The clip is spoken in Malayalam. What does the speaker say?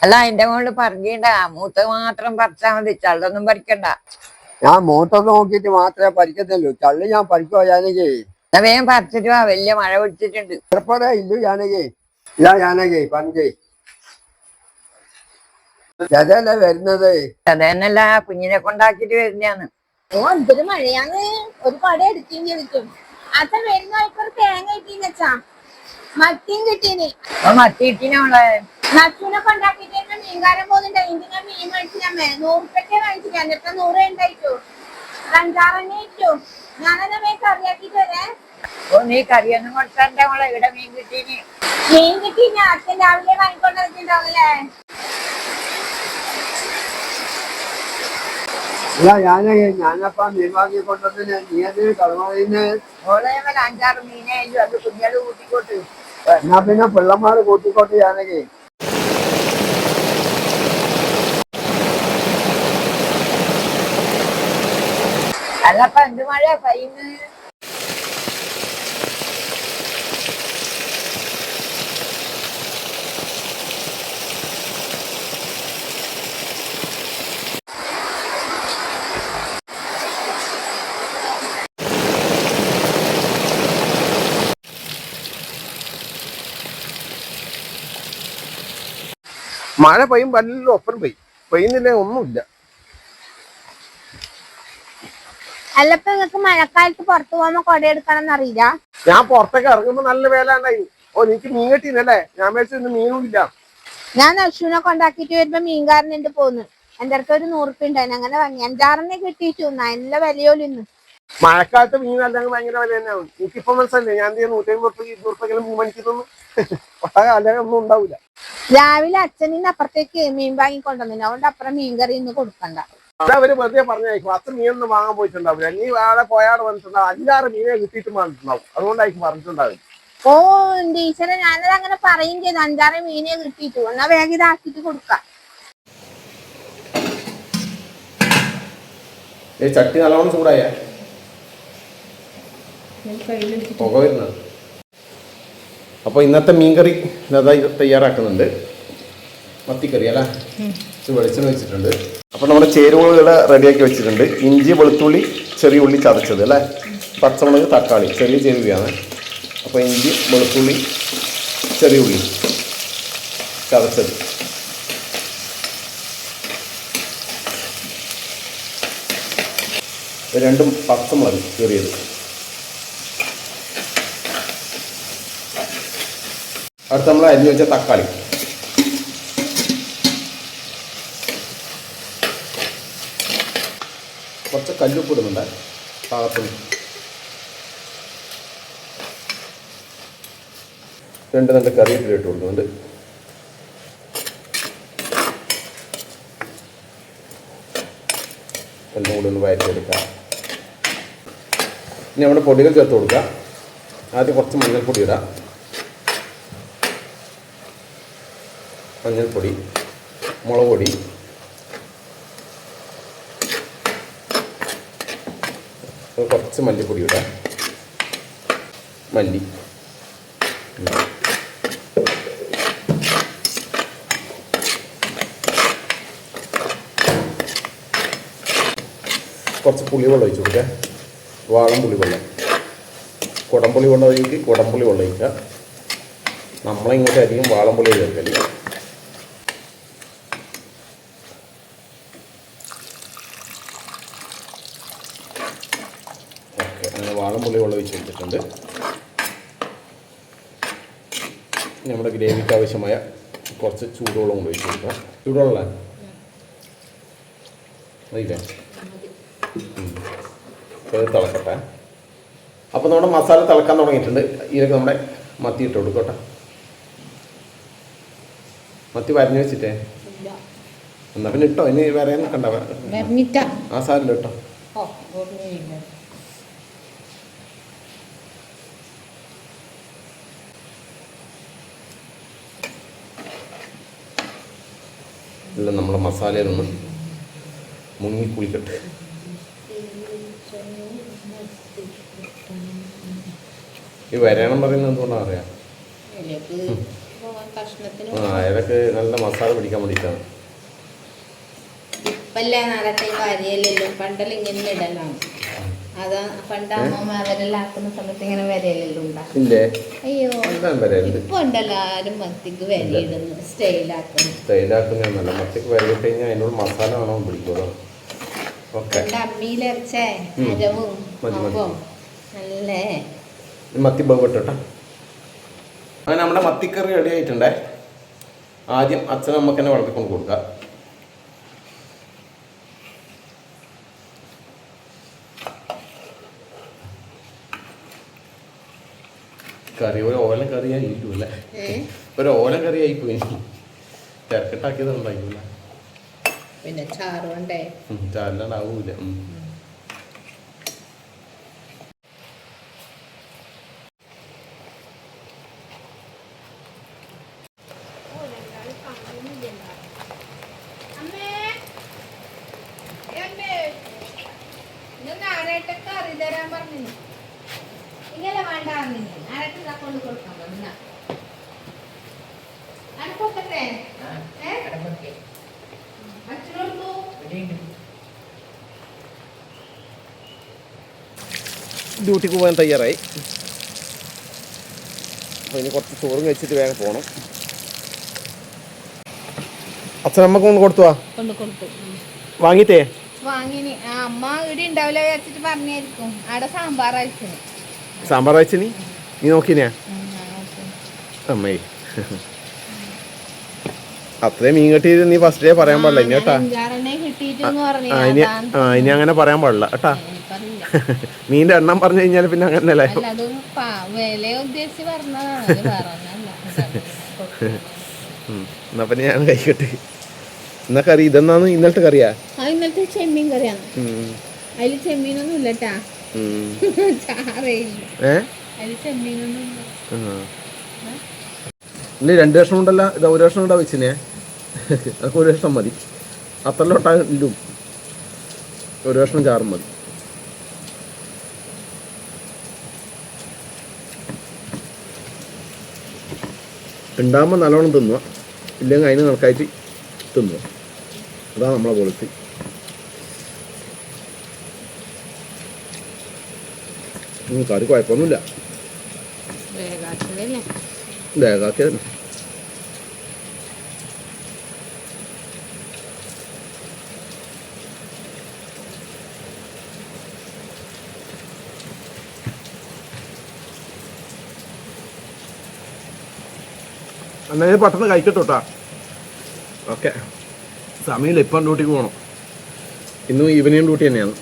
അല്ല അതിന്റെ മുകളിൽ പറിക്കണ്ട, മൂത്ത മാത്രം പറിച്ചാൽ മതി, ചള്ളൊന്നും പറിക്കണ്ട. ഞാൻ മൂത്തൊക്കെ നോക്കിയിട്ട് മാത്രമേ പറിക്കത്തുള്ളൂ, ചള്ളി ഞാൻ പറിക്കോ ജാനകി? വേഗം പറിച്ചിട്ട് വാ, വലിയ മഴ പിടിച്ചിട്ടുണ്ട്. ചിലപ്പോഴേ ഇല്ലു ജാനകി. ഇല്ല ജാനകി പറിക്കേ, ചതയല്ലേ വരുന്നത്. അതന്നല്ല കുഞ്ഞിനെ കൊണ്ടാക്കിട്ട് വരുന്നതാണ്. ഓ എന്തൊരു മഴയാന്ന്, ഒരു പട എടുക്കുകയും ചെയ്തിട്ടും. അച്ഛൻ വരുന്ന ഒരു തേങ്ങ കിട്ടീന്നച്ചാ, മത്തിയും കിട്ടീന്. മത്തി കിട്ടീനോളെ നച്ചുനെ കൊണ്ടാക്കിട്ട് മീൻകാരൻ പോകുന്നുണ്ട്. അതിന് ഞാൻ മീൻ മേടിച്ചിട്ടമ്മേ 100 റുപ്യൊക്കെ മേടിച്ചിട്ട്, എന്നിട്ട് 100 ഉണ്ടായിട്ടു, 5-6 ഇട്ടു. ഞാനെന്നാ വേഗം കറിയാക്കിട്ട് വരേ. ഓ നീ കറിയൊന്നും കൊടുത്തണ്ട മോളെ, ഇവിടെ മീൻ കിട്ടീന്. മീൻ കിട്ടി, ഞാൻ അച്ഛൻ രാവിലെ വാങ്ങിക്കൊണ്ടിരിക്കുന്നുണ്ടാവല്ലേ. ഇല്ല ജാനകി, ഞാനപ്പ മീൻ വാങ്ങി കൊണ്ടതിന് നീ അതിന് കളമറിയുന്നേ? ഓളെ 5-6 മീനായാലും അത് കുഞ്ഞാല് കൂട്ടിക്കോട്ട്. എന്നാ പിന്നെ പിള്ളമാര് കൂട്ടിക്കോട്ട് ജാനകി. അല്ലപ്പ എന്ത് മഴ പയ്യുന്നു. മഴ പെയ്യുമ്പോൾ എല്ലാം ഒപ്പം പെയ്യുന്നില്ല, ഒന്നുമില്ല. അല്ലപ്പ നിങ്ങക്ക് മഴക്കാലത്ത് പുറത്തു പോകുമ്പോ കൊട എടുക്കണം അറിയില്ല? ഞാൻ പുറത്തേക്ക് ഇറങ്ങുമ്പോ നല്ല വേല ഉണ്ടായി. ഓ എനിക്ക് മീൻ കിട്ടീനല്ലേ, ഞാൻ മേടിച്ചു മീനും ഇല്ല. ഞാൻ നശുവിനെ കൊണ്ടാക്കിട്ട് വരുമ്പോ മീൻകാരനുണ്ട് പോന്ന്, എന്റെ അടുത്ത് ഒരു 100 റുപ്യ ഉണ്ടായിരുന്നു. അങ്ങനെ വാങ്ങി 5-6 കിട്ടിയിട്ടു, നല്ല വിലയോലും ഇന്ന്. മഴക്കാലത്ത് മീൻ അല്ലെങ്കിൽ ഭയങ്കര വില തന്നെയാണ്. എനിക്കിപ്പോ മനസ്സിലല്ലേ, ഞാൻ 150-200 റുപ്യ മീൻ മേടിക്കുന്നു. അല്ലെങ്കിൽ ഒന്നും ഉണ്ടാവില്ല. രാവിലെ അച്ഛനിന്ന് അപ്പുറത്തേക്ക് മീൻ വാങ്ങിക്കൊണ്ടുവന്നു, അതുകൊണ്ട് അപ്പുറം മീൻകറി ഇന്ന് കൊടുക്കണ്ട. അവര് വെറുതെ പറഞ്ഞായിരിക്കും, അത്ര മീനൊന്നും വാങ്ങാൻ പോയിട്ടുണ്ടാവില്ല. നീ വേറെ പോയാടെ വന്നിട്ടുണ്ടാവും, 5-6 മീനെ കിട്ടിയിട്ട് വന്നിട്ടുണ്ടാവും, അതുകൊണ്ടായിരിക്കും പറഞ്ഞിട്ടുണ്ടാവില്ല. ഓ ടീച്ചറെ, ഞാനത് അങ്ങനെ പറയും ചെയ്തു, 5-6 മീനെ കിട്ടിയിട്ടു. എന്നാ വേഗം ഇതാക്കിട്ട് കൊടുക്കാം. ചട്ടി നല്ലോണം ചൂടായ പുക വരുന്നത്. അപ്പോൾ ഇന്നത്തെ മീൻകറി ഇതായി തയ്യാറാക്കുന്നുണ്ട്. മത്തിക്കറി അല്ല, വെളിച്ചെണ്ണ വെച്ചിട്ടുണ്ട്. അപ്പോൾ നമ്മുടെ ചേരുവകൾ റെഡിയാക്കി വെച്ചിട്ടുണ്ട്. ഇഞ്ചി, വെളുത്തുള്ളി, ചെറിയ ഉള്ളി ചതച്ചത് അല്ലേ, പച്ചമുളക്, തക്കാളി, ചെറിയ ചേരുവയാണ്. അപ്പോൾ ഇഞ്ചി, വെളുത്തുള്ളി, ചെറിയ ഉള്ളി ചതച്ചത്, രണ്ടും പച്ചമുളക് ചെറിയത്. അടുത്ത് നമ്മൾ അരിഞ്ഞു വെച്ച തക്കാളി, കുറച്ച് കല്ലുപ്പ് ഇടുന്നുണ്ട് പാകത്തിന്. 2 കറിവേപ്പില ഇട്ട് കൊടുക്കുന്നുണ്ട്. എല്ലാം കൂടി ഒന്ന് വഴറ്റിയെടുക്കാം. ഇനി നമ്മുടെ പൊടികൾ ചേർത്ത് കൊടുക്കുക. ആദ്യം കുറച്ച് മഞ്ഞൾപ്പൊടി ഇടാം. മഞ്ഞൾപ്പൊടി, മുളക് പൊടി, കുറച്ച് മല്ലിപ്പൊടി ഇടാം. മല്ലി, കുറച്ച് പുളിവെള്ളം ഒഴിച്ചു കൊടുക്കുക. വാളം പുളിവെള്ളം, കുടംപുളി വെള്ളം ഒഴിക്കുക, കുടംപുളി വെള്ളം ഒഴിക്കുക. നമ്മളിങ്ങോട്ട് അധികം വാളംപുളി ചേർക്കല്. ഓക്കെ, അങ്ങനെ വാളംപുളി വെള്ളം ഒഴിച്ച് വെച്ചിട്ടുണ്ട്. നമ്മുടെ ഗ്രേവിക്ക് ആവശ്യമായ കുറച്ച് ചൂടുവെള്ളം കൊണ്ട് ഒഴിച്ച് കൊടുക്കുക. ചൂടുവെള്ളം അതില്ലേ, അത് തിളക്കട്ടെ. അപ്പോൾ നമ്മുടെ മസാല തിളക്കാൻ തുടങ്ങിയിട്ടുണ്ട്. ഇതിലേക്ക് നമ്മുടെ മത്തി ഇട്ട് കൊടുക്കട്ടെ. മത്തി വരഞ്ഞു വെച്ചിട്ടേ എന്നാ പിന്നെ ഇട്ടോ, ഇനി വരയാൻ നിൽക്കണ്ട, ആ സാരില്ല ഇട്ടോ. ഇല്ല, നമ്മുടെ മസാലയിലൊന്ന് മുങ്ങിക്കുളിക്കട്ടെ. ഈ വരയണം പറയുന്നത് എന്തുകൊണ്ടാണ് അറിയാം, കഷ്ണത്തിന് അതൊക്കെ നല്ല മസാല പിടിക്കാൻ വേണ്ടിയിട്ടാണ്. ഇപ്പല്ലേ നാളത്തെ വരയല്ലല്ലോ, പണ്ടെല്ലാം ഇങ്ങനെ ഇടലാണ്. അതാ പണ്ട് അമ്മമ്മ അവരെല്ലാം ആക്കുന്ന സമയത്ത് ഇങ്ങനെ വരയല്ലല്ലോ ഉണ്ടാക്കും. അയ്യോ ഇപ്പൊ ഉണ്ടല്ലോ ആരും മത്തിക്ക് വരയിടുന്നു, സ്റ്റൈലാക്കുന്നല്ല. മത്തിക്ക് വരയിട്ട് കഴിഞ്ഞാൽ അതിനോട് മസാല വേണം പിടിക്കുള്ളൂ. അമ്മിയിലരച്ചേ അരവും നല്ലേ മത്തി ബോട്ടിട്ടാ. അങ്ങനെ നമ്മുടെ മത്തിക്കറി റെഡി ആയിട്ടുണ്ടേ. ആദ്യം അച്ഛനും അമ്മക്ക് തന്നെ വളർത്തിക്കൊണ്ട് കൊടുക്കാം. കറി ഒരു ഓലം കറിയായില്ല, ഒരു ഓലം കറിയായി പോയി. തിരക്കിട്ടാക്കിയത് ഉണ്ടായില്ല, പിന്നെ ചാറുണ്ടേ, ചാറില്ലാണ്ടാവൂല. കറി തരാൻ പറഞ്ഞു. ഇങ്ങനെ വേണ്ട ആരട്ട് കൊണ്ട് കൊടുക്കാൻ പറഞ്ഞ അനക്കൊക്കെ അച്ഛനോടു ഡ്യൂട്ടിക്ക് പോകാൻ തയ്യാറായി. അപ്പോൾ ഇനി കുറച്ച് ചോറും കഴിച്ചിട്ട് വേഗം പോകണം. അച്ഛനമ്മക്ക് കൊണ്ട് കൊടുത്തുവാ വാങ്ങിട്ടേ വാങ്ങിനി. അമ്മ ഇവിടെ ഉണ്ടാവില്ല വിചാരിച്ചിട്ട് പറഞ്ഞായിരിക്കും. അവിടെ സാമ്പാർ അയച്ചിന്. സാമ്പാർ അയച്ചിനി നീ നോക്കിനാ? അമ്മേ അത്രയും മീൻ കെട്ടിയത് നീ ഫസ്റ്റ് ഡേ പറയാൻ പാടില്ല ഇനി കേട്ടാ. ഇനി അങ്ങനെ പറയാൻ പാടില്ല കേട്ടാ. മീൻ്റെ എണ്ണം പറഞ്ഞു കഴിഞ്ഞാൽ പിന്നെ അങ്ങനല്ലേ. എന്നാ പിന്നെ ഞാൻ കഴിക്കട്ടെ. എന്നാ കറി ഇതെന്നാന്ന്? ഇന്നലത്തെ കറിയാ? ഇന്നലത്തെ ചെമ്മീൻ കറിയാണ്. അതില് ചെമ്മീനൊന്നും ഇല്ലട്ടാ. ഇനി 2 കഷ്ണം ഉണ്ടല്ലോ. ഇത് 1 കഷ്ണം ഉണ്ടാ വെച്ചിനെ. അതൊക്കെ 1 കഷ്ണം മതി. അത്രല്ലോട്ടാ ഇല്ലും 1 കഷ്ണം ചാറും മതി. ഉണ്ടാകുമ്പോൾ നല്ലോണം തിന്നുക, ഇല്ലെങ്കിൽ അതിന് കണക്കായിട്ട് തിന്നുക. അതാണ് നമ്മളെ പോളിസി. കറി കുഴപ്പമൊന്നുമില്ല, വേഗാക്കിയതന്നെ. എന്നാൽ പെട്ടെന്ന് കഴിക്കട്ടോട്ടാ. ഓക്കെ, സമയമില്ല, ഇപ്പം ഡ്യൂട്ടിക്ക് പോകണം. ഇന്നും ഈവനിങ് ഡ്യൂട്ടി തന്നെയാണ്.